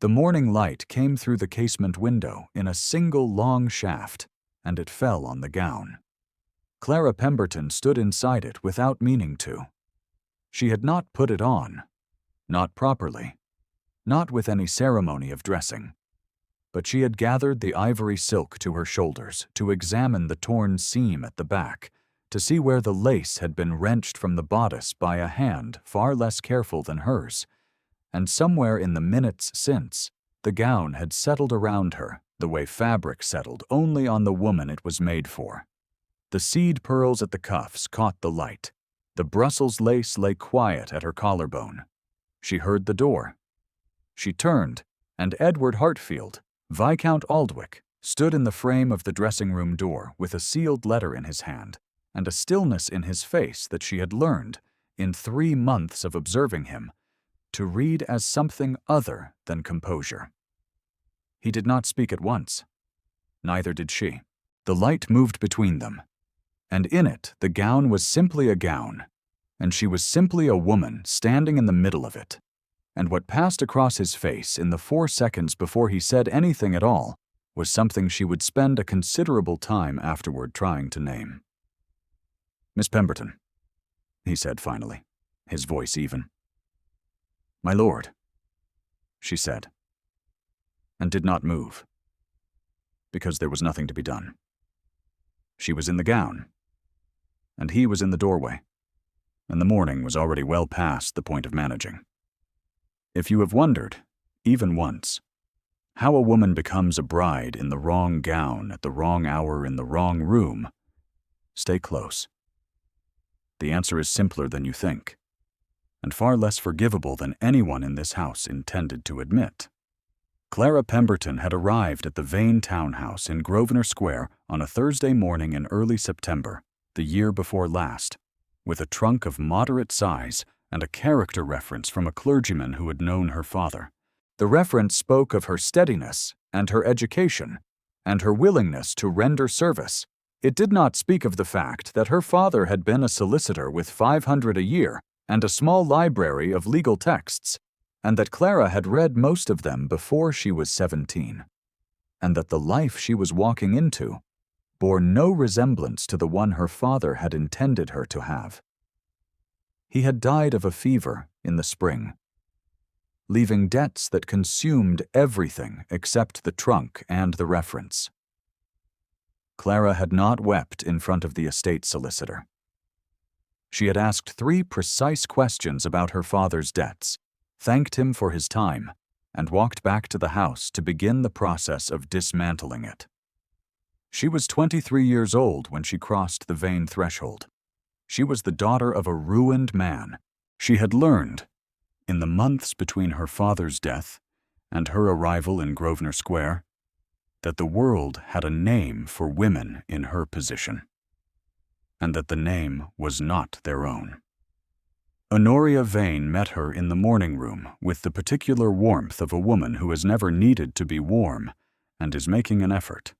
The morning light came through the casement window in a single long shaft, and it fell on the gown. Clara Pemberton stood inside it without meaning to. She had not put it on, not properly, not with any ceremony of dressing. But she had gathered the ivory silk to her shoulders to examine the torn seam at the back, to see where the lace had been wrenched from the bodice by a hand far less careful than hers, and somewhere in the minutes since, the gown had settled around her the way fabric settled only on the woman it was made for. The seed pearls at the cuffs caught the light. The Brussels lace lay quiet at her collarbone. She heard the door. She turned, and Edward Hartfield, Viscount Aldwych, stood in the frame of the dressing-room door with a sealed letter in his hand and a stillness in his face that she had learned, in 3 months of observing him, to read as something other than composure. He did not speak at once. Neither did she. The light moved between them, and in it the gown was simply a gown, and she was simply a woman standing in the middle of it. And what passed across his face in the 4 seconds before he said anything at all was something she would spend a considerable time afterward trying to name. "Miss Pemberton," he said finally, his voice even. "My lord," she said, and did not move, because there was nothing to be done. She was in the gown, and he was in the doorway, and the morning was already well past the point of managing. If you have wondered, even once, how a woman becomes a bride in the wrong gown at the wrong hour in the wrong room, stay close. The answer is simpler than you think, and far less forgivable than anyone in this house intended to admit. Clara Pemberton had arrived at the Vane townhouse in Grosvenor Square on a Thursday morning in early September, the year before last, with a trunk of moderate size and a character reference from a clergyman who had known her father. The reference spoke of her steadiness and her education and her willingness to render service. It did not speak of the fact that her father had been a solicitor with $500 a year and a small library of legal texts, and that Clara had read most of them before she was 17, and that the life she was walking into bore no resemblance to the one her father had intended her to have. He had died of a fever in the spring, leaving debts that consumed everything except the trunk and the reference. Clara had not wept in front of the estate solicitor. She had asked 3 precise questions about her father's debts, thanked him for his time, and walked back to the house to begin the process of dismantling it. She was 23 years old when she crossed the Vane threshold. She was the daughter of a ruined man. She had learned, in the months between her father's death and her arrival in Grosvenor Square, that the world had a name for women in her position, and that the name was not their own. Honoria Vane met her in the morning room with the particular warmth of a woman who has never needed to be warm and is making an effort.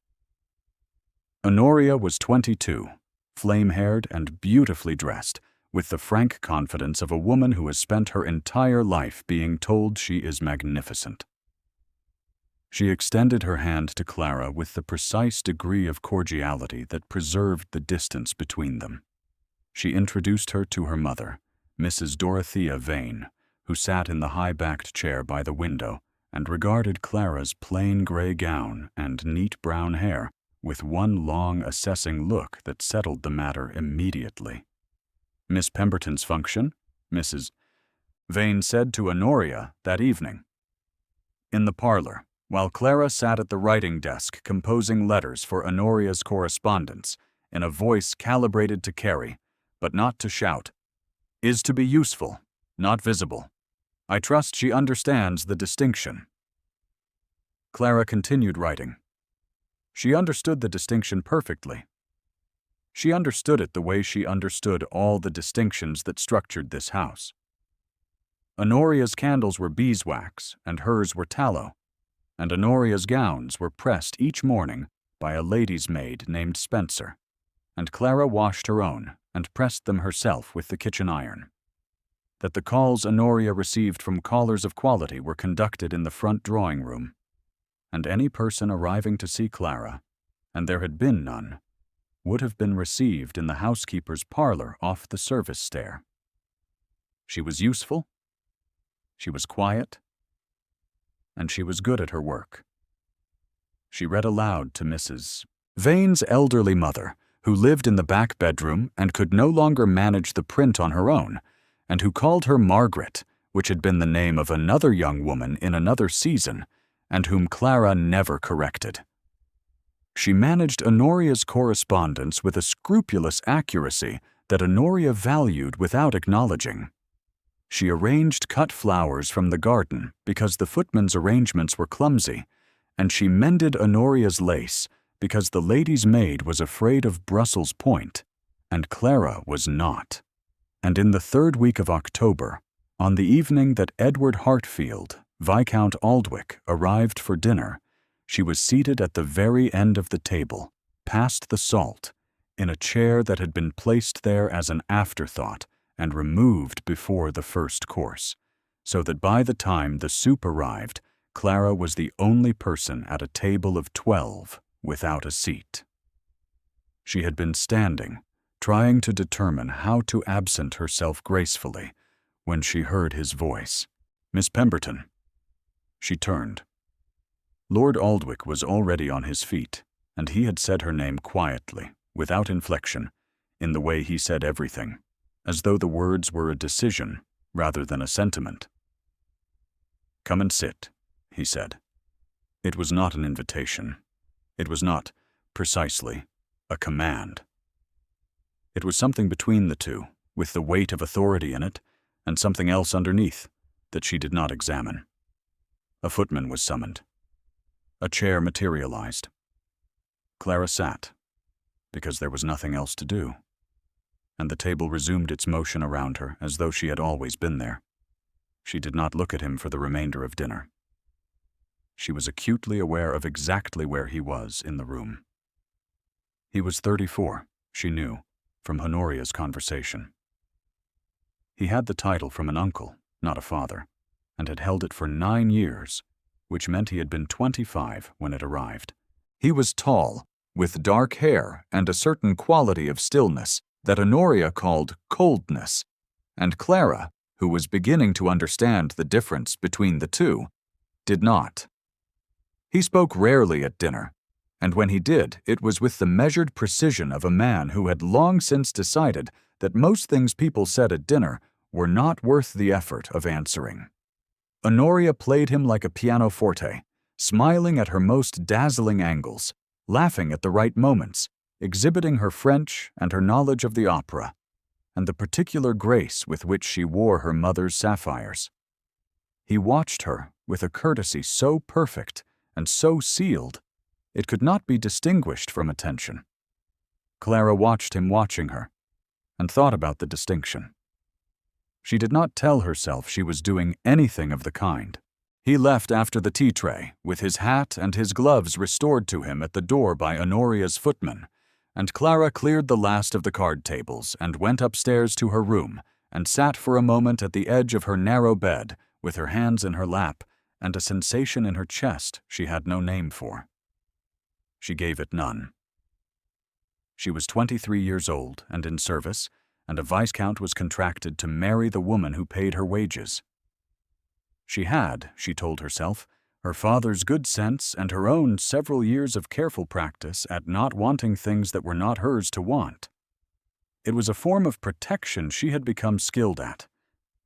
Honoria was 22, flame-haired and beautifully dressed, with the frank confidence of a woman who has spent her entire life being told she is magnificent. She extended her hand to Clara with the precise degree of cordiality that preserved the distance between them. She introduced her to her mother, Mrs. Dorothea Vane, who sat in the high-backed chair by the window and regarded Clara's plain gray gown and neat brown hair with one long assessing look that settled the matter immediately. "Miss Pemberton's function?" Mrs. Vane said to Honoria that evening. In the parlor, while Clara sat at the writing desk composing letters for Honoria's correspondence, in a voice calibrated to carry, but not to shout, "is to be useful, not visible. I trust she understands the distinction." Clara continued writing. She understood the distinction perfectly. She understood it the way she understood all the distinctions that structured this house. Honoria's candles were beeswax and hers were tallow, and Honoria's gowns were pressed each morning by a lady's maid named Spencer, and Clara washed her own and pressed them herself with the kitchen iron. that the calls Honoria received from callers of quality were conducted in the front drawing room, and any person arriving to see Clara, and there had been none, would have been received in the housekeeper's parlor off the service stair. She was useful, she was quiet, and she was good at her work. She read aloud to Mrs. Vane's elderly mother, who lived in the back bedroom and could no longer manage the print on her own, and who called her Margaret, which had been the name of another young woman in another season, and whom Clara never corrected. She managed Honoria's correspondence with a scrupulous accuracy that Honoria valued without acknowledging. She arranged cut flowers from the garden because the footman's arrangements were clumsy, and she mended Honoria's lace because the lady's maid was afraid of Brussels point, and Clara was not. And in the 3rd week of October, on the evening that Edward Hartfield, Viscount Aldwych, arrived for dinner, she was seated at the very end of the table, past the salt, in a chair that had been placed there as an afterthought and removed before the first course, so that by the time the soup arrived, Clara was the only person at a table of 12 without a seat. She had been standing, trying to determine how to absent herself gracefully, when she heard his voice. "Miss Pemberton." She turned. Lord Aldwych was already on his feet, and he had said her name quietly, without inflection, in the way he said everything, as though the words were a decision rather than a sentiment. "Come and sit," he said. It was not an invitation. It was not, precisely, a command. It was something between the two, with the weight of authority in it, and something else underneath that she did not examine. A footman was summoned. A chair materialized. Clara sat, because there was nothing else to do, and the table resumed its motion around her as though she had always been there. She did not look at him for the remainder of dinner. She was acutely aware of exactly where he was in the room. He was 34, she knew, from Honoria's conversation. He had the title from an uncle, not a father, and had held it for 9 years, which meant he had been 25 when it arrived. He was tall, with dark hair and a certain quality of stillness that Honoria called coldness, and Clara, who was beginning to understand the difference between the two, did not. He spoke rarely at dinner, and when he did, it was with the measured precision of a man who had long since decided that most things people said at dinner were not worth the effort of answering. Honoria played him like a pianoforte, smiling at her most dazzling angles, laughing at the right moments, exhibiting her French and her knowledge of the opera, and the particular grace with which she wore her mother's sapphires. He watched her with a courtesy so perfect and so sealed, it could not be distinguished from attention. Clara watched him watching her, and thought about the distinction. She did not tell herself she was doing anything of the kind. He left after the tea tray, with his hat and his gloves restored to him at the door by Honoria's footman, and Clara cleared the last of the card tables and went upstairs to her room and sat for a moment at the edge of her narrow bed, with her hands in her lap and a sensation in her chest she had no name for. She gave it none. She was 23 years old and in service, and a viscount was contracted to marry the woman who paid her wages. She had, she told herself, her father's good sense and her own several years of careful practice at not wanting things that were not hers to want. It was a form of protection she had become skilled at.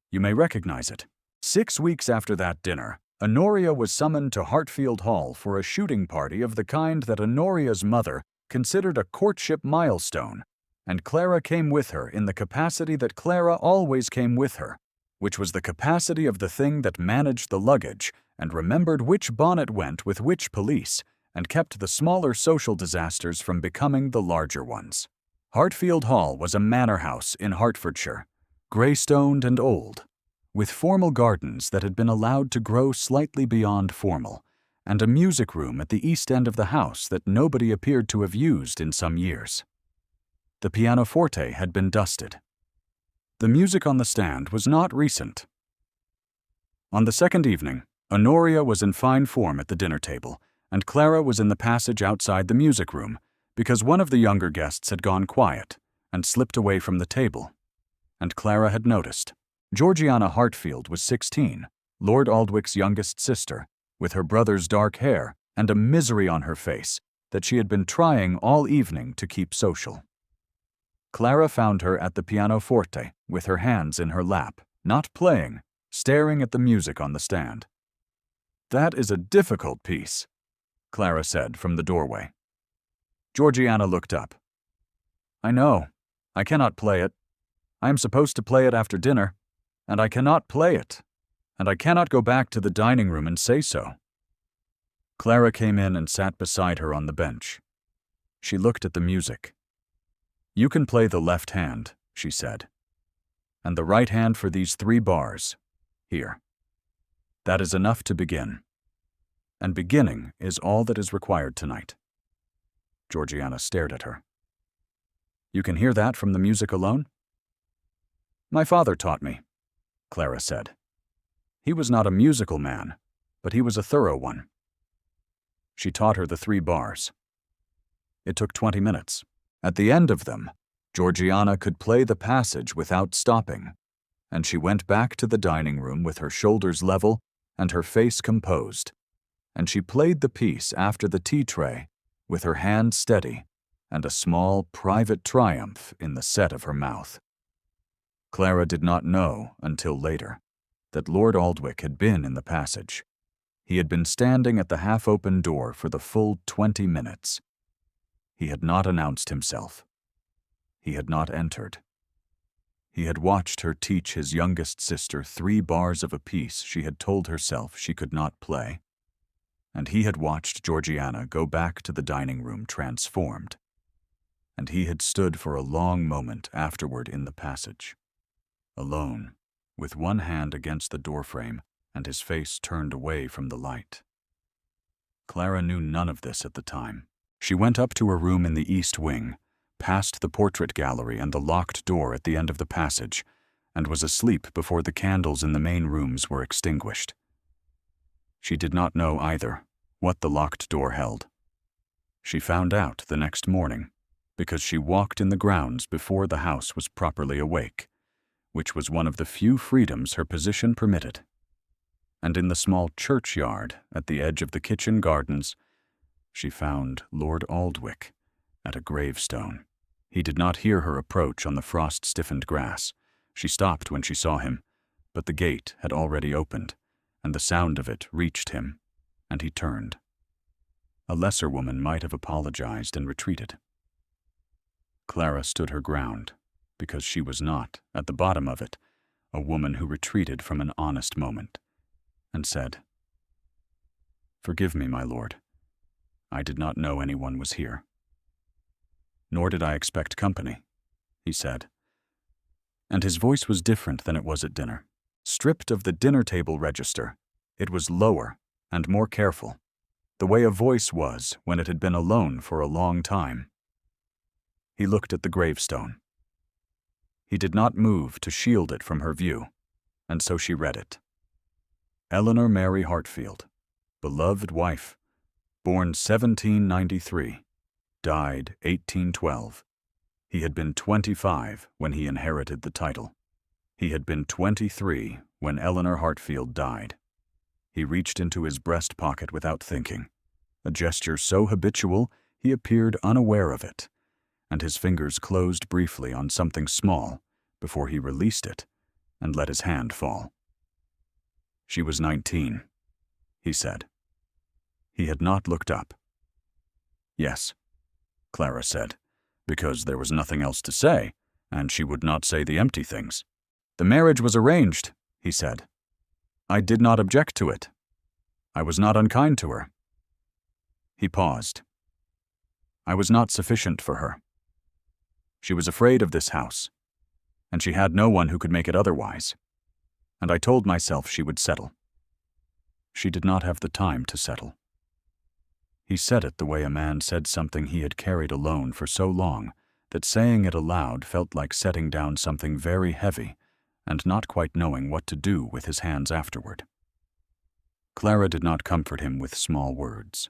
You may recognize it. 6 weeks after that dinner, Honoria was summoned to Hartfield Hall for a shooting party of the kind that Honoria's mother considered a courtship milestone, and Clara came with her in the capacity that Clara always came with her, which was the capacity of the thing that managed the luggage and remembered which bonnet went with which pelisse, and kept the smaller social disasters from becoming the larger ones. Hartfield Hall was a manor house in Hertfordshire, grey-stoned and old, with formal gardens that had been allowed to grow slightly beyond formal, and a music room at the east end of the house that nobody appeared to have used in some years. The pianoforte had been dusted. The music on the stand was not recent. On the second evening, Honoria was in fine form at the dinner table, and Clara was in the passage outside the music room because one of the younger guests had gone quiet and slipped away from the table. And Clara had noticed. Georgiana Hartfield was 16, Lord Aldwick's youngest sister, with her brother's dark hair and a misery on her face that she had been trying all evening to keep social. Clara found her at the pianoforte with her hands in her lap, not playing, staring at the music on the stand. "That is a difficult piece," Clara said from the doorway. Georgiana looked up. "I know. I cannot play it. I am supposed to play it after dinner, and I cannot play it, and I cannot go back to the dining room and say so." Clara came in and sat beside her on the bench. She looked at the music. "You can play the left hand," she said, "and the right hand for these 3 bars. Here. That is enough to begin. And beginning is all that is required tonight." Georgiana stared at her. "You can hear that from the music alone?" "My father taught me," Clara said. "He was not a musical man, but he was a thorough one." She taught her the 3 bars. It took 20 minutes. At the end of them, Georgiana could play the passage without stopping, and she went back to the dining room with her shoulders level and her face composed, and she played the piece after the tea tray with her hand steady and a small private triumph in the set of her mouth. Clara did not know until later that Lord Aldwick had been in the passage. He had been standing at the half-open door for the full 20 minutes. He had not announced himself. He had not entered. He had watched her teach his youngest sister 3 bars of a piece she had told herself she could not play, and he had watched Georgiana go back to the dining room transformed, and he had stood for a long moment afterward in the passage, alone, with one hand against the doorframe and his face turned away from the light. Clara knew none of this at the time. She went up to her room in the east wing, past the portrait gallery and the locked door at the end of the passage, and was asleep before the candles in the main rooms were extinguished. She did not know, either, what the locked door held. She found out the next morning, because she walked in the grounds before the house was properly awake, which was one of the few freedoms her position permitted. And in the small churchyard at the edge of the kitchen gardens, she found Lord Aldwick at a gravestone. He did not hear her approach on the frost-stiffened grass. She stopped when she saw him, but the gate had already opened, and the sound of it reached him, and he turned. A lesser woman might have apologized and retreated. Clara stood her ground, because she was not, at the bottom of it, a woman who retreated from an honest moment, and said, "Forgive me, my lord. I did not know anyone was here." "Nor did I expect company," he said. And his voice was different than it was at dinner. Stripped of the dinner-table register, it was lower and more careful, the way a voice was when it had been alone for a long time. He looked at the gravestone. He did not move to shield it from her view, and so she read it. Eleanor Mary Hartfield, beloved wife, born 1793, died 1812. He had been 25 when he inherited the title. He had been 23 when Eleanor Hartfield died. He reached into his breast pocket without thinking, a gesture so habitual he appeared unaware of it, and his fingers closed briefly on something small before he released it and let his hand fall. She was 19, he said. He had not looked up. "Yes," Clara said, because there was nothing else to say, and she would not say the empty things. "The marriage was arranged," he said. "I did not object to it. I was not unkind to her." He paused. "I was not sufficient for her. She was afraid of this house, and she had no one who could make it otherwise, and I told myself she would settle. She did not have the time to settle." He said it the way a man said something he had carried alone for so long that saying it aloud felt like setting down something very heavy and not quite knowing what to do with his hands afterward. Clara did not comfort him with small words.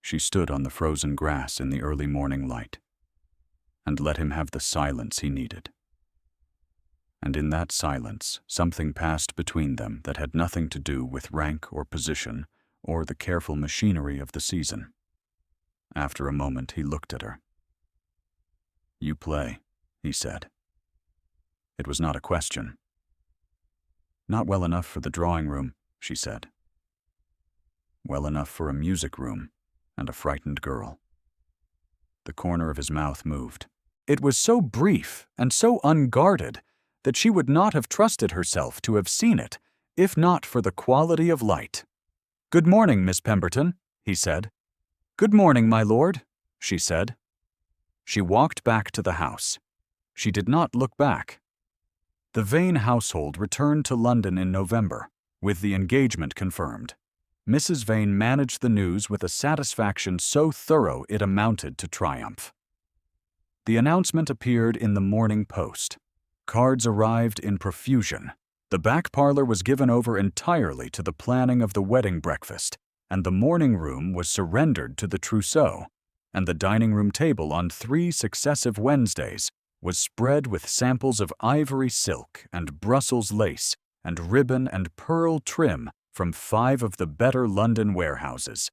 She stood on the frozen grass in the early morning light and let him have the silence he needed. And in that silence, something passed between them that had nothing to do with rank or position or the careful machinery of the season. After a moment, he looked at her. "You play," he said. It was not a question. "Not well enough for the drawing room," she said. "Well enough for a music room and a frightened girl." The corner of his mouth moved. It was so brief and so unguarded that she would not have trusted herself to have seen it, if not for the quality of light. "Good morning, Miss Pemberton," he said. "Good morning, my lord," she said. She walked back to the house. She did not look back. The Vane household returned to London in November, with the engagement confirmed. Mrs. Vane managed the news with a satisfaction so thorough it amounted to triumph. The announcement appeared in the Morning Post. Cards arrived in profusion. The back parlor was given over entirely to the planning of the wedding breakfast, and the morning room was surrendered to the trousseau, and the dining room table on 3 successive Wednesdays was spread with samples of ivory silk and Brussels lace and ribbon and pearl trim from 5 of the better London warehouses,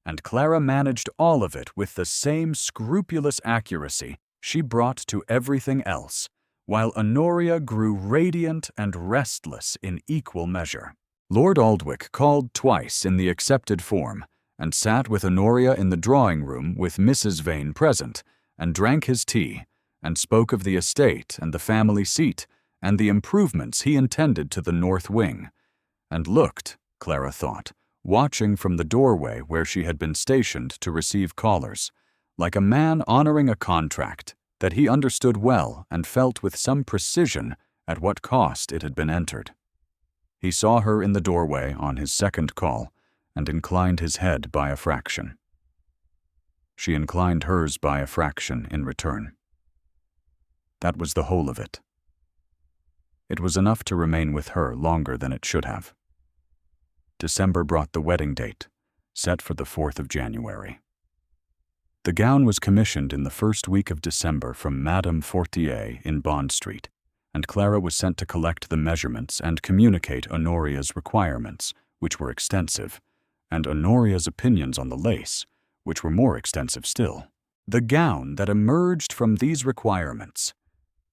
and Clara managed all of it with the same scrupulous accuracy she brought to everything else, while Honoria grew radiant and restless in equal measure. Lord Aldwych called twice in the accepted form, and sat with Honoria in the drawing-room with Mrs. Vane present, and drank his tea, and spoke of the estate and the family seat, and the improvements he intended to the north wing, and looked, Clara thought, watching from the doorway where she had been stationed to receive callers, like a man honoring a contract that he understood well and felt with some precision at what cost it had been entered. He saw her in the doorway on his second call and inclined his head by a fraction. She inclined hers by a fraction in return. That was the whole of it. It was enough to remain with her longer than it should have. December brought the wedding date, set for the 4th of January. The gown was commissioned in the first week of December from Madame Fortier in Bond Street, and Clara was sent to collect the measurements and communicate Honoria's requirements, which were extensive, and Honoria's opinions on the lace, which were more extensive still. The gown that emerged from these requirements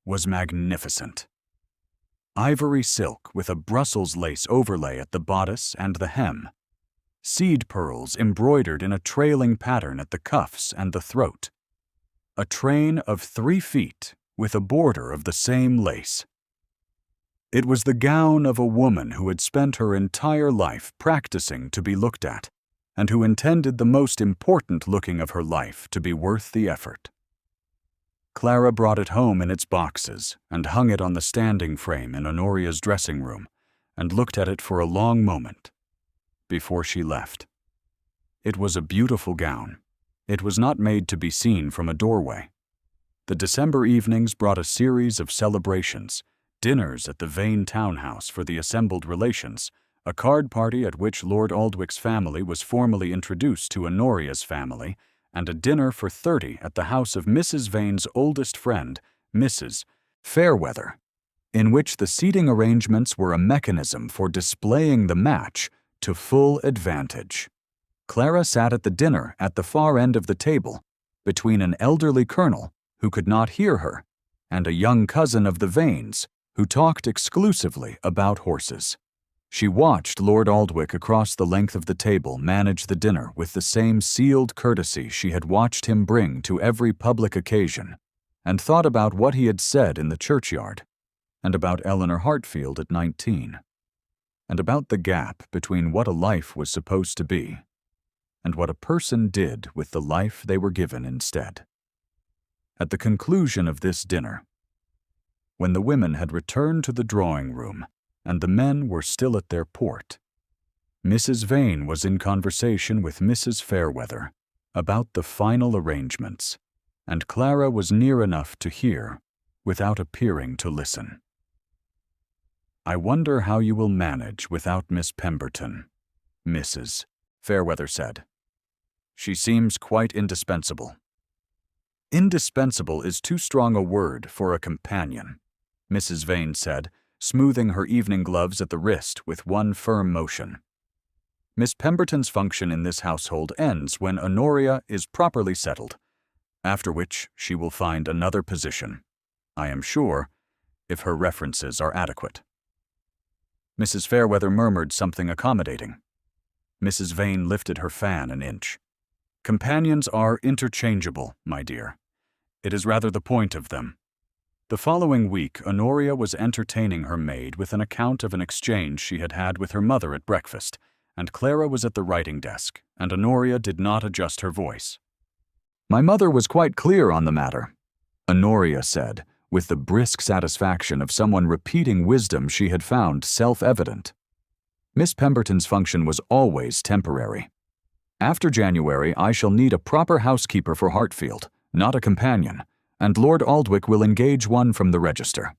was magnificent. Ivory silk with a Brussels lace overlay at the bodice and the hem. Seed pearls embroidered in a trailing pattern at the cuffs and the throat. A train of 3 feet with a border of the same lace. It was the gown of a woman who had spent her entire life practicing to be looked at, and who intended the most important looking of her life to be worth the effort. Clara brought it home in its boxes and hung it on the standing frame in Honoria's dressing room, and looked at it for a long moment before she left. It was a beautiful gown. It was not made to be seen from a doorway. The December evenings brought a series of celebrations, dinners at the Vane townhouse for the assembled relations, a card party at which Lord Aldwich's family was formally introduced to Honoria's family, and a dinner for 30 at the house of Mrs. Vane's oldest friend, Mrs. Fairweather, in which the seating arrangements were a mechanism for displaying the match to full advantage. Clara sat at the dinner at the far end of the table, between an elderly colonel, who could not hear her, and a young cousin of the Vanes, who talked exclusively about horses. She watched Lord Aldwych across the length of the table manage the dinner with the same sealed courtesy she had watched him bring to every public occasion, and thought about what he had said in the churchyard, and about Eleanor Hartfield at 19, and about the gap between what a life was supposed to be and what a person did with the life they were given instead. At the conclusion of this dinner, when the women had returned to the drawing-room and the men were still at their port, Mrs. Vane was in conversation with Mrs. Fairweather about the final arrangements and Clara was near enough to hear without appearing to listen. "I wonder how you will manage without Miss Pemberton," Mrs. Fairweather said. "She seems quite indispensable." "Indispensable is too strong a word for a companion," Mrs. Vane said, smoothing her evening gloves at the wrist with one firm motion. "Miss Pemberton's function in this household ends when Honoria is properly settled, after which she will find another position, I am sure, if her references are adequate." Mrs. Fairweather murmured something accommodating. Mrs. Vane lifted her fan an inch. "Companions are interchangeable, my dear. It is rather the point of them." The following week, Honoria was entertaining her maid with an account of an exchange she had had with her mother at breakfast, and Clara was at the writing desk, and Honoria did not adjust her voice. "My mother was quite clear on the matter," Honoria said, with the brisk satisfaction of someone repeating wisdom she had found self-evident. "Miss Pemberton's function was always temporary. After January, I shall need a proper housekeeper for Hartfield, not a companion, and Lord Aldwych will engage one from the register.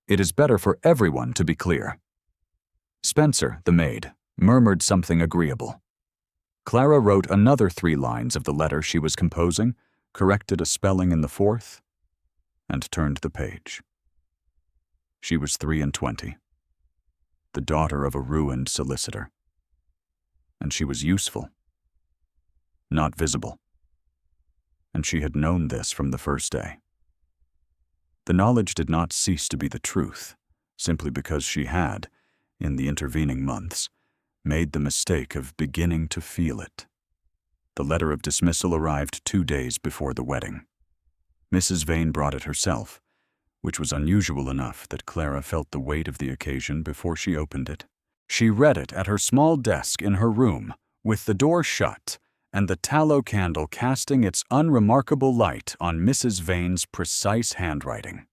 It is better for everyone to be clear." Spencer, the maid, murmured something agreeable. Clara wrote another 3 lines of the letter she was composing, corrected a spelling in the 4th, and turned the page. She was 23, the daughter of a ruined solicitor. And she was useful, not visible. And she had known this from the first day. The knowledge did not cease to be the truth, simply because she had, in the intervening months, made the mistake of beginning to feel it. The letter of dismissal arrived 2 days before the wedding. Mrs. Vane brought it herself, which was unusual enough that Clara felt the weight of the occasion before she opened it. She read it at her small desk in her room, with the door shut and the tallow candle casting its unremarkable light on Mrs. Vane's precise handwriting.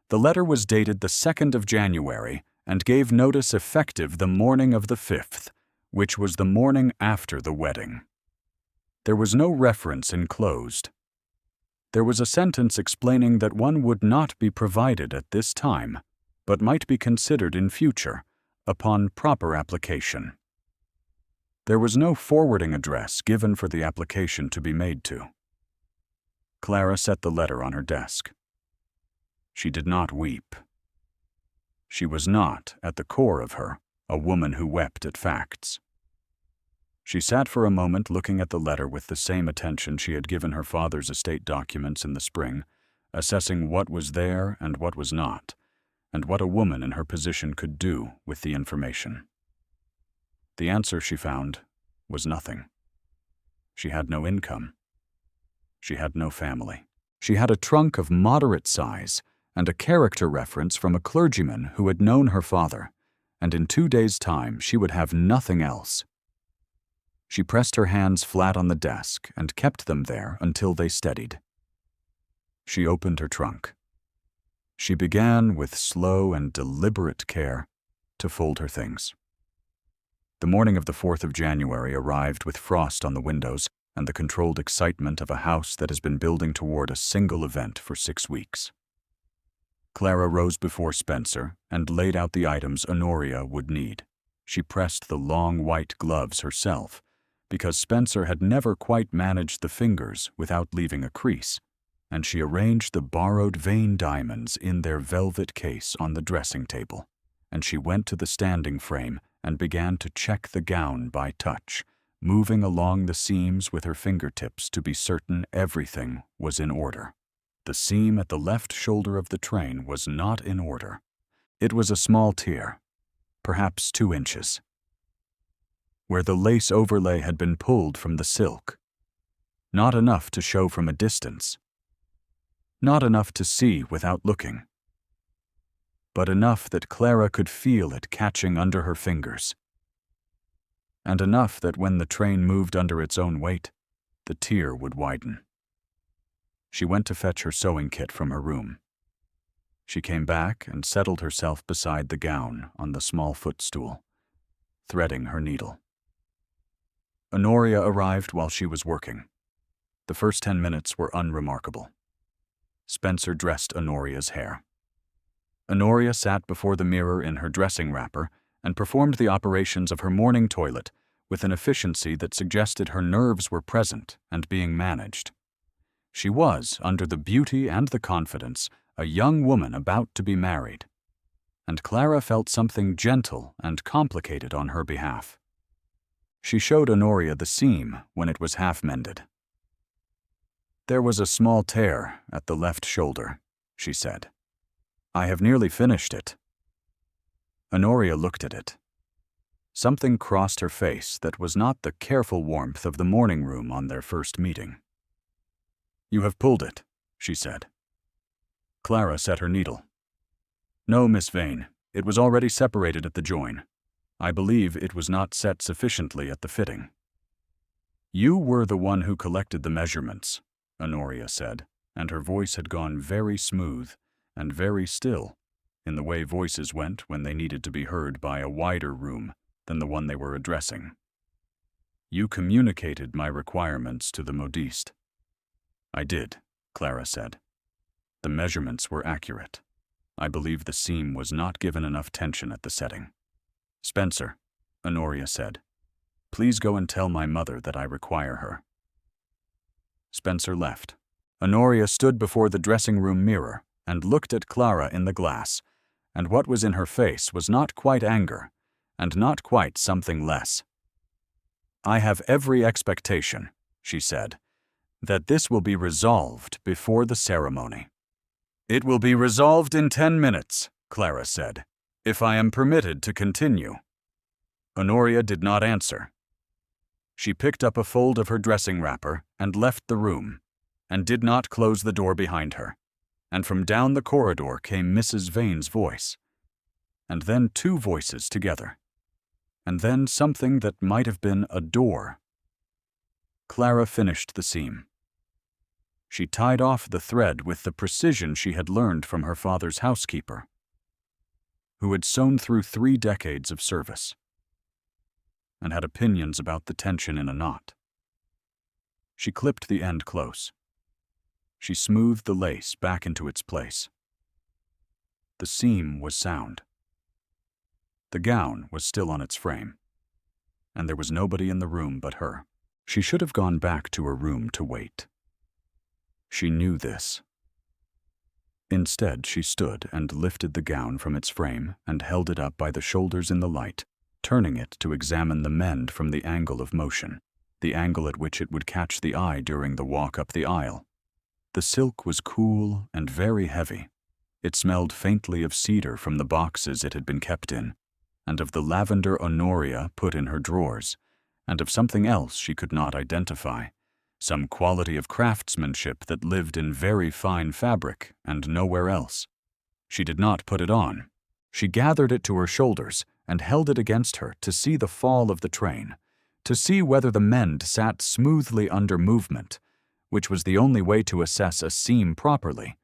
The letter was dated the 2nd of January and gave notice effective the morning of the 5th, which was the morning after the wedding. There was no reference enclosed. There was a sentence explaining that one would not be provided at this time, but might be considered in future, upon proper application. There was no forwarding address given for the application to be made to. Clara set the letter on her desk. She did not weep. She was not, at the core of her, a woman who wept at facts. She sat for a moment looking at the letter with the same attention she had given her father's estate documents in the spring, assessing what was there and what was not, and what a woman in her position could do with the information. The answer, she found, was nothing. She had no income. She had no family. She had a trunk of moderate size and a character reference from a clergyman who had known her father, and in 2 days' time she would have nothing else. She pressed her hands flat on the desk and kept them there until they steadied. She opened her trunk. She began, with slow and deliberate care, to fold her things. The morning of the 4th of January arrived with frost on the windows and the controlled excitement of a house that has been building toward a single event for 6 weeks. Clara rose before Spencer and laid out the items Honoria would need. She pressed the long white gloves herself, because Spencer had never quite managed the fingers without leaving a crease, and she arranged the borrowed Vane diamonds in their velvet case on the dressing table, and she went to the standing frame and began to check the gown by touch, moving along the seams with her fingertips to be certain everything was in order. The seam at the left shoulder of the train was not in order. It was a small tear, perhaps 2 inches, where the lace overlay had been pulled from the silk. Not enough to show from a distance. Not enough to see without looking. But enough that Clara could feel it catching under her fingers. And enough that when the train moved under its own weight, the tear would widen. She went to fetch her sewing kit from her room. She came back and settled herself beside the gown on the small footstool, threading her needle. Honoria arrived while she was working. The first 10 minutes were unremarkable. Spencer dressed Honoria's hair. Honoria sat before the mirror in her dressing wrapper and performed the operations of her morning toilet with an efficiency that suggested her nerves were present and being managed. She was, under the beauty and the confidence, a young woman about to be married, and Clara felt something gentle and complicated on her behalf. She showed Honoria the seam when it was half mended. "There was a small tear at the left shoulder," she said. "I have nearly finished it." Honoria looked at it. Something crossed her face that was not the careful warmth of the morning room on their first meeting. "You have pulled it," she said. Clara set her needle. "No, Miss Vane, it was already separated at the join. I believe it was not set sufficiently at the fitting." "You were the one who collected the measurements," Honoria said, and her voice had gone very smooth and very still, in the way voices went when they needed to be heard by a wider room than the one they were addressing. "You communicated my requirements to the modiste." "I did," Clara said. "The measurements were accurate. I believe the seam was not given enough tension at the setting." "Spencer," Honoria said, "please go and tell my mother that I require her." Spencer left. Honoria stood before the dressing room mirror and looked at Clara in the glass, and what was in her face was not quite anger, and not quite something less. "I have every expectation," she said, "that this will be resolved before the ceremony." "It will be resolved in 10 minutes, Clara said, "if I am permitted to continue." Honoria did not answer. She picked up a fold of her dressing wrapper and left the room, and did not close the door behind her, and from down the corridor came Mrs. Vane's voice, and then 2 voices together, and then something that might have been a door. Clara finished the seam. She tied off the thread with the precision she had learned from her father's housekeeper, who had sewn through 3 decades of service, and had opinions about the tension in a knot. She clipped the end close. She smoothed the lace back into its place. The seam was sound. The gown was still on its frame, and there was nobody in the room but her. She should have gone back to her room to wait. She knew this. Instead, she stood and lifted the gown from its frame and held it up by the shoulders in the light, turning it to examine the mend from the angle of motion, the angle at which it would catch the eye during the walk up the aisle. The silk was cool and very heavy. It smelled faintly of cedar from the boxes it had been kept in, and of the lavender Honoria put in her drawers, and of something else she could not identify, some quality of craftsmanship that lived in very fine fabric and nowhere else. She did not put it on. She gathered it to her shoulders and held it against her to see the fall of the train, to see whether the mend sat smoothly under movement, which was the only way to assess a seam properly,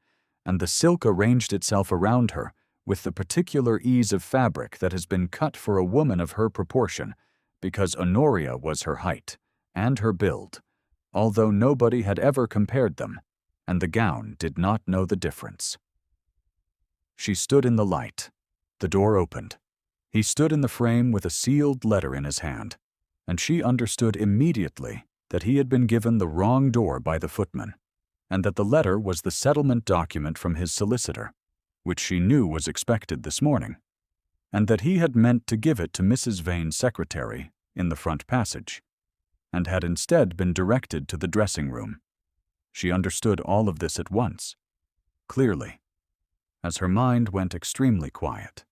and the silk arranged itself around her with the particular ease of fabric that has been cut for a woman of her proportion, because Honoria was her height and her build, although nobody had ever compared them, and the gown did not know the difference. She stood in the light. The door opened. He stood in the frame with a sealed letter in his hand, and she understood immediately that he had been given the wrong door by the footman, and that the letter was the settlement document from his solicitor, which she knew was expected this morning, and that he had meant to give it to Mrs. Vane's secretary in the front passage, and had instead been directed to the dressing room. She understood all of this at once, clearly, as her mind went extremely quiet.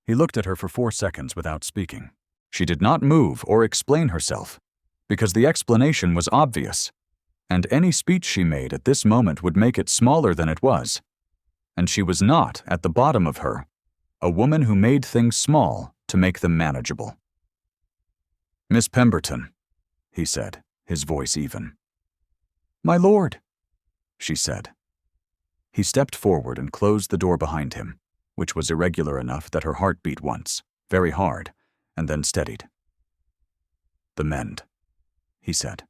He looked at her for 4 seconds without speaking. She did not move or explain herself, because the explanation was obvious, and any speech she made at this moment would make it smaller than it was. And she was not, at the bottom of her, a woman who made things small to make them manageable. "Miss Pemberton," he said, his voice even. "My lord," she said. He stepped forward and closed the door behind him, which was irregular enough that her heart beat once, very hard, and then steadied. "The mend," he said.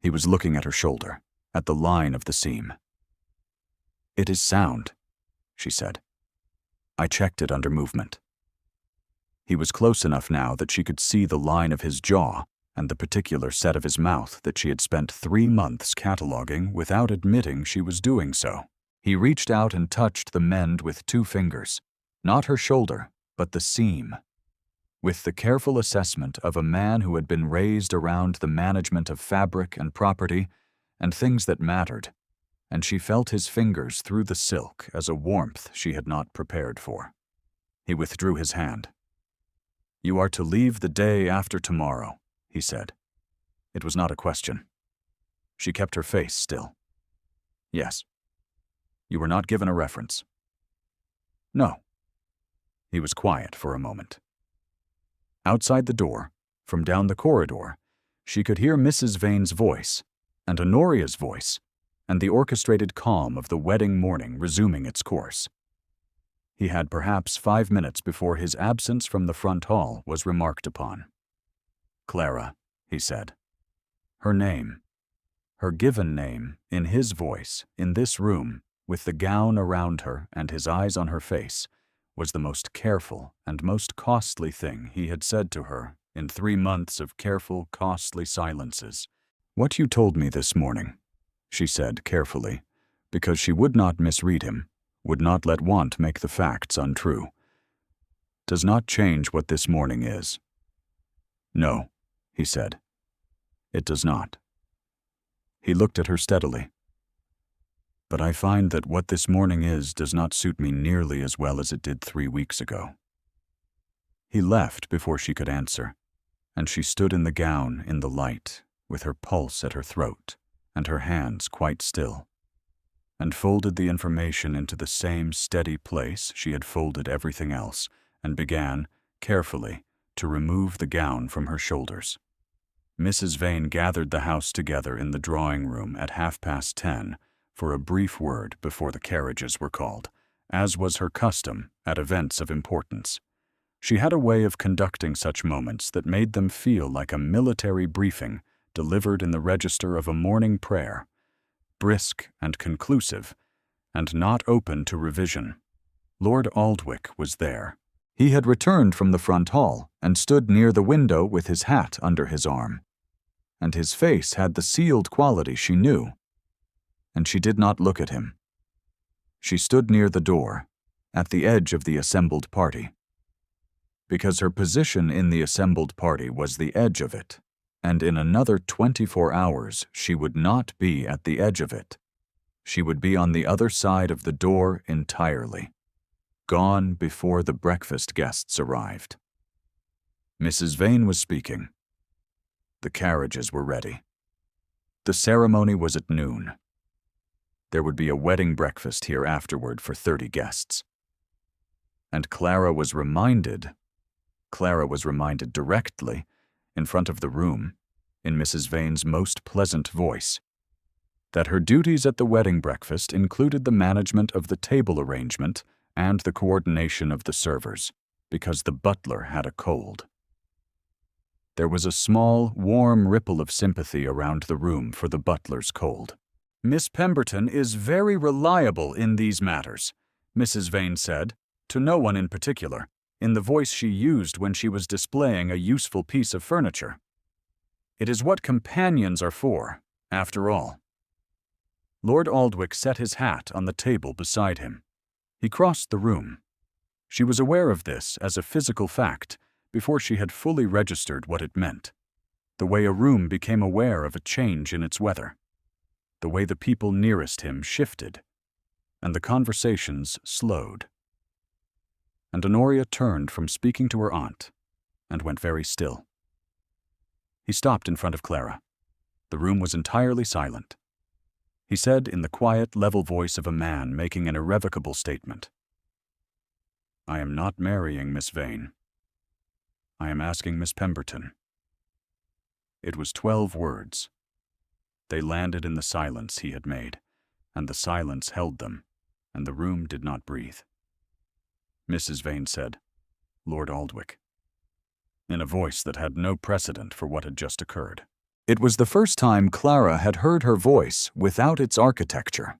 He was looking at her shoulder, at the line of the seam. "It is sound," she said. "I checked it under movement." He was close enough now that she could see the line of his jaw and the particular set of his mouth that she had spent 3 months cataloging without admitting she was doing so. He reached out and touched the mend with 2 fingers, not her shoulder, but the seam. With the careful assessment of a man who had been raised around the management of fabric and property and things that mattered, and she felt his fingers through the silk as a warmth she had not prepared for. He withdrew his hand. "You are to leave the day after tomorrow," he said. It was not a question. She kept her face still. "Yes." "You were not given a reference?" "No." He was quiet for a moment. Outside the door, from down the corridor, she could hear Mrs. Vane's voice, and Honoria's voice, and the orchestrated calm of the wedding morning resuming its course. He had perhaps 5 minutes before his absence from the front hall was remarked upon. "Clara," he said. Her name, her given name, in his voice, in this room, with the gown around her and his eyes on her face, was the most careful and most costly thing he had said to her in 3 months of careful, costly silences. "What you told me this morning," she said carefully, because she would not misread him, would not let want make the facts untrue, "does not change what this morning is." "No," he said. "It does not." He looked at her steadily. "But I find that what this morning is does not suit me nearly as well as it did 3 weeks ago." He left before she could answer, and she stood in the gown in the light, with her pulse at her throat and her hands quite still, and folded the information into the same steady place she had folded everything else, and began, carefully, to remove the gown from her shoulders. Mrs. Vane gathered the house together in the drawing-room at 10:30 for a brief word before the carriages were called, as was her custom at events of importance. She had a way of conducting such moments that made them feel like a military briefing delivered in the register of a morning prayer, brisk and conclusive, and not open to revision. Lord Aldwych was there. He had returned from the front hall and stood near the window with his hat under his arm, and his face had the sealed quality she knew, and she did not look at him. She stood near the door, at the edge of the assembled party, because her position in the assembled party was the edge of it, and in another 24 hours she would not be at the edge of it. She would be on the other side of the door entirely, gone before the breakfast guests arrived. Mrs. Vane was speaking. The carriages were ready. The ceremony was at noon. There would be a wedding breakfast here afterward for 30 guests. And Clara was reminded directly, in front of the room, in Mrs. Vane's most pleasant voice, that her duties at the wedding breakfast included the management of the table arrangement and the coordination of the servers, because the butler had a cold. There was a small, warm ripple of sympathy around the room for the butler's cold. "Miss Pemberton is very reliable in these matters," Mrs. Vane said, to no one in particular, in the voice she used when she was displaying a useful piece of furniture. "It is what companions are for, after all." Lord Aldwych set his hat on the table beside him. He crossed the room. She was aware of this as a physical fact before she had fully registered what it meant, the way a room became aware of a change in its weather, the way the people nearest him shifted, and the conversations slowed. And Honoria turned from speaking to her aunt and went very still. He stopped in front of Clara. The room was entirely silent. He said in the quiet, level voice of a man making an irrevocable statement, "I am not marrying Miss Vane. I am asking Miss Pemberton." It was 12 words. They landed in the silence he had made, and the silence held them, and the room did not breathe. Mrs. Vane said, "Lord Aldwych," in a voice that had no precedent for what had just occurred. It was the first time Clara had heard her voice without its architecture.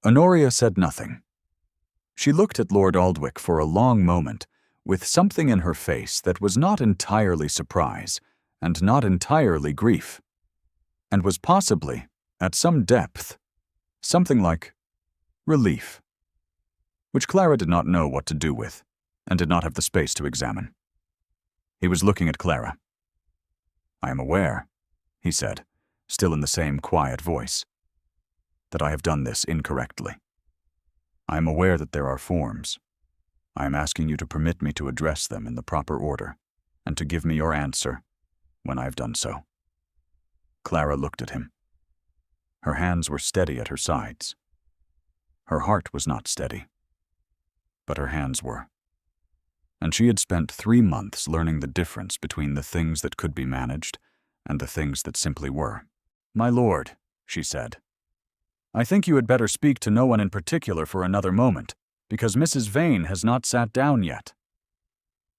Honoria said nothing. She looked at Lord Aldwych for a long moment, with something in her face that was not entirely surprise and not entirely grief, and was possibly, at some depth, something like relief, which Clara did not know what to do with and did not have the space to examine. He was looking at Clara. "I am aware," he said, still in the same quiet voice, "that I have done this incorrectly. I am aware that there are forms. I am asking you to permit me to address them in the proper order and to give me your answer when I have done so." Clara looked at him. Her hands were steady at her sides. Her heart was not steady, but her hands were. And she had spent 3 months learning the difference between the things that could be managed and the things that simply were. "My lord," she said, "I think you had better speak to no one in particular for another moment, because Mrs. Vane has not sat down yet."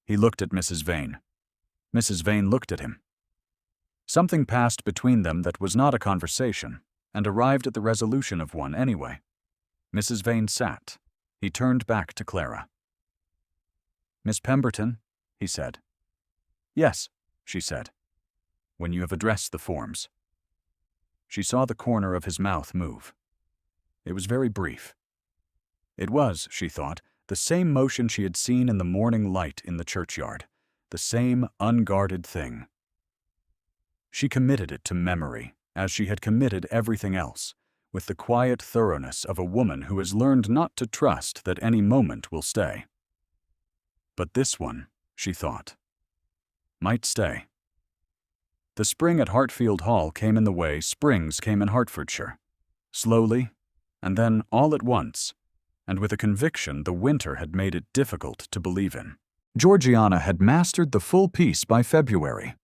He looked at Mrs. Vane. Mrs. Vane looked at him. Something passed between them that was not a conversation, and arrived at the resolution of one anyway. Mrs. Vane sat. He turned back to Clara. "Miss Pemberton," he said. "Yes," she said. "When you have addressed the forms." She saw the corner of his mouth move. It was very brief. It was, she thought, the same motion she had seen in the morning light in the churchyard, the same unguarded thing. She committed it to memory, as she had committed everything else, with the quiet thoroughness of a woman who has learned not to trust that any moment will stay. But this one, she thought, might stay. The spring at Hartfield Hall came in the way springs came in Hertfordshire, slowly, and then all at once, and with a conviction the winter had made it difficult to believe in. Georgiana had mastered the full piece by February.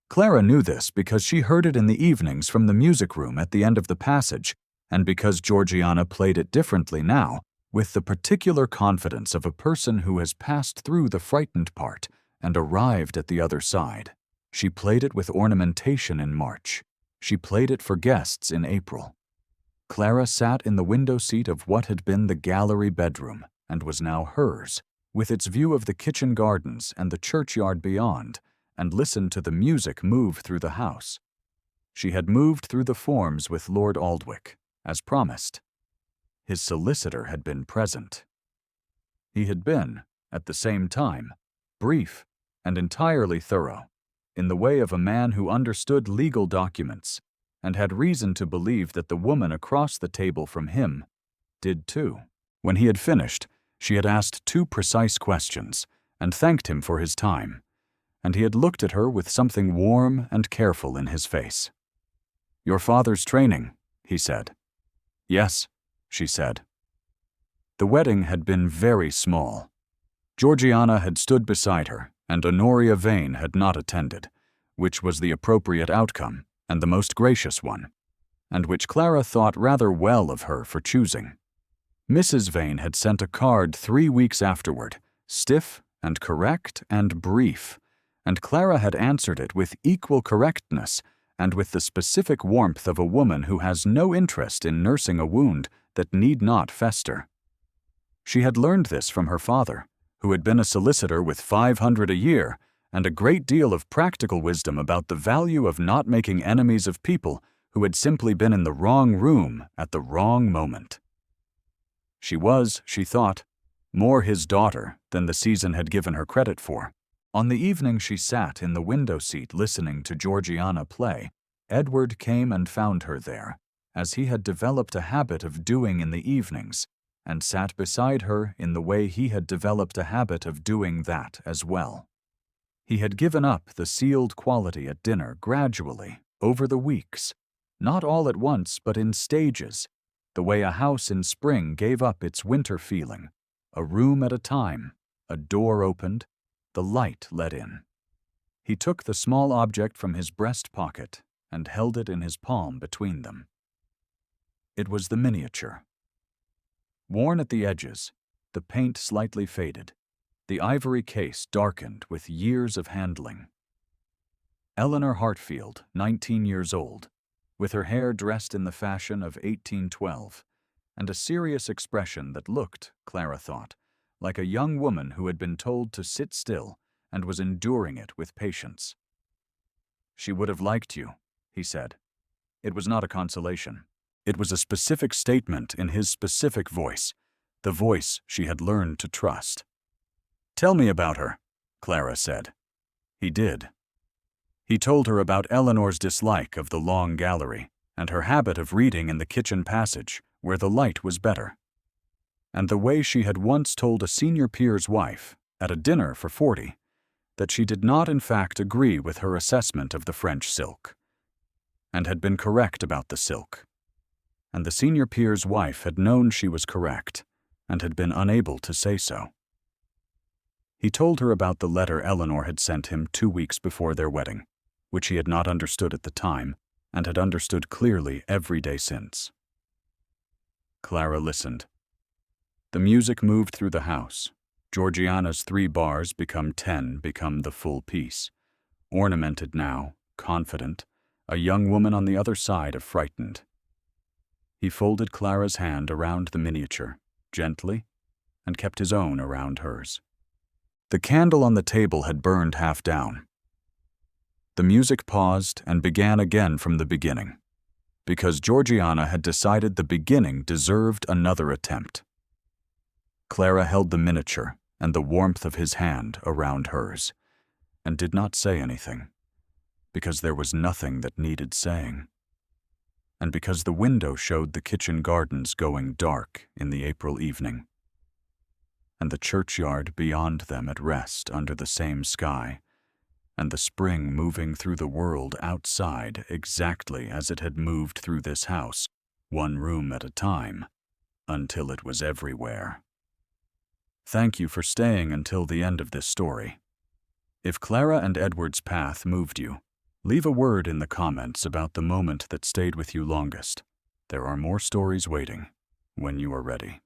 Clara knew this because she heard it in the evenings from the music room at the end of the passage, and because Georgiana played it differently now, with the particular confidence of a person who has passed through the frightened part and arrived at the other side. She played it with ornamentation in March. She played it for guests in April. Clara sat in the window seat of what had been the gallery bedroom and was now hers, with its view of the kitchen gardens and the churchyard beyond, and listened to the music move through the house. She had moved through the forms with Lord Aldwych, as promised. His solicitor had been present. He had been, at the same time, brief and entirely thorough, in the way of a man who understood legal documents and had reason to believe that the woman across the table from him did too. When he had finished, she had asked 2 precise questions and thanked him for his time, and he had looked at her with something warm and careful in his face. "Your father's training," he said. "Yes," she said. The wedding had been very small. Georgiana had stood beside her, and Honoria Vane had not attended, which was the appropriate outcome and the most gracious one, and which Clara thought rather well of her for choosing. Mrs. Vane had sent a card 3 weeks afterward, stiff and correct and brief, and Clara had answered it with equal correctness and with the specific warmth of a woman who has no interest in nursing a wound that need not fester. She had learned this from her father, who had been a solicitor with 500 a year and a great deal of practical wisdom about the value of not making enemies of people who had simply been in the wrong room at the wrong moment. She was, she thought, more his daughter than the season had given her credit for. On the evening she sat in the window seat listening to Georgiana play, Edward came and found her there, as he had developed a habit of doing in the evenings, and sat beside her in the way he had developed a habit of doing that as well. He had given up the sealed quality at dinner gradually, over the weeks, not all at once but in stages, the way a house in spring gave up its winter feeling, a room at a time, a door opened, the light let in. He took the small object from his breast pocket and held it in his palm between them. It was the miniature. Worn at the edges, the paint slightly faded, the ivory case darkened with years of handling. Eleanor Hartfield, 19 years old, with her hair dressed in the fashion of 1812, and a serious expression that looked, Clara thought, like a young woman who had been told to sit still and was enduring it with patience. "She would have liked you," he said. It was not a consolation. It was a specific statement in his specific voice, the voice she had learned to trust. "Tell me about her," Clara said. He did. He told her about Eleanor's dislike of the long gallery and her habit of reading in the kitchen passage where the light was better, and the way she had once told a senior peer's wife, at a dinner for 40, that she did not in fact agree with her assessment of the French silk, and had been correct about the silk, and the senior peer's wife had known she was correct and had been unable to say so. He told her about the letter Eleanor had sent him 2 weeks before their wedding, which he had not understood at the time and had understood clearly every day since. Clara listened. The music moved through the house. Georgiana's 3 bars become 10, become the full piece. Ornamented now, confident, a young woman on the other side of frightened. He folded Clara's hand around the miniature, gently, and kept his own around hers. The candle on the table had burned half down. The music paused and began again from the beginning, because Georgiana had decided the beginning deserved another attempt. Clara held the miniature and the warmth of his hand around hers, and did not say anything, because there was nothing that needed saying, and because the window showed the kitchen gardens going dark in the April evening, and the churchyard beyond them at rest under the same sky, and the spring moving through the world outside exactly as it had moved through this house, 1 room at a time, until it was everywhere. Thank you for staying until the end of this story. If Clara and Edward's path moved you, leave a word in the comments about the moment that stayed with you longest. There are more stories waiting when you are ready.